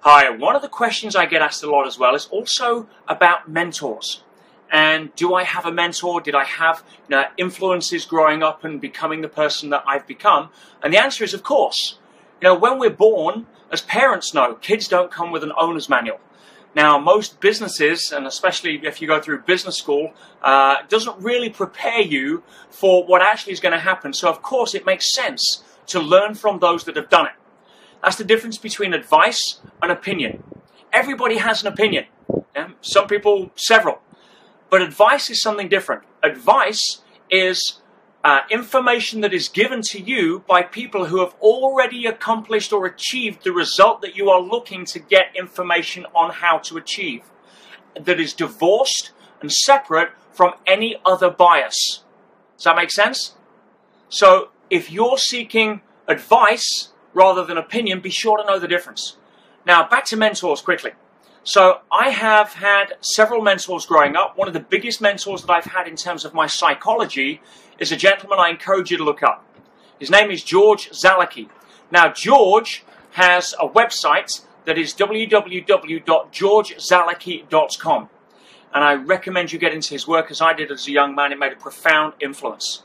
Hi, one of the questions I get asked a lot as well is also about mentors. And do I have a mentor? Did I have influences growing up and becoming the person that I've become? And the answer is, of course. When we're born, as parents know, kids don't come with an owner's manual. Now, most businesses, and especially if you go through business school, doesn't really prepare you for what actually is going to happen. So, of course, it makes sense to learn from those that have done it. That's the difference between advice and opinion. Everybody has an opinion. Some people, several. But advice is something different. Advice is information that is given to you by people who have already accomplished or achieved the result that you are looking to get information on how to achieve. That is divorced and separate from any other bias. Does that make sense? So if you're seeking advice rather than opinion, be sure to know the difference. Now, back to mentors quickly. So I have had several mentors growing up. One of the biggest mentors that I've had in terms of my psychology is a gentleman I encourage you to look up. His name is George Zalicki. Now, George has a website that is www.georgezalicki.com. And I recommend you get into his work as I did as a young man. It made a profound influence.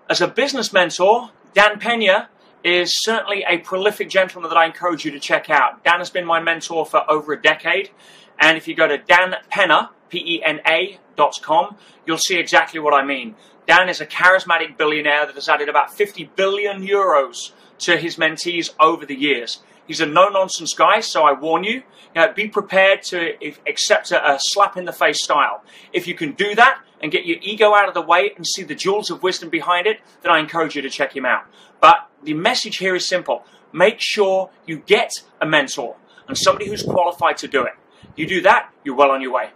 As a business mentor, Dan Pena is certainly a prolific gentleman that I encourage you to check out. Dan has been my mentor for over a decade, and if you go to danpena, Pena.com, you'll see exactly what I mean. Dan is a charismatic billionaire that has added about 50 billion euros to his mentees over the years. He's a no-nonsense guy, so I warn you, be prepared to accept a slap-in-the-face style. If you can do that and get your ego out of the way and see the jewels of wisdom behind it, then I encourage you to check him out. But the message here is simple. Make sure you get a mentor and somebody who's qualified to do it. You do that, you're well on your way.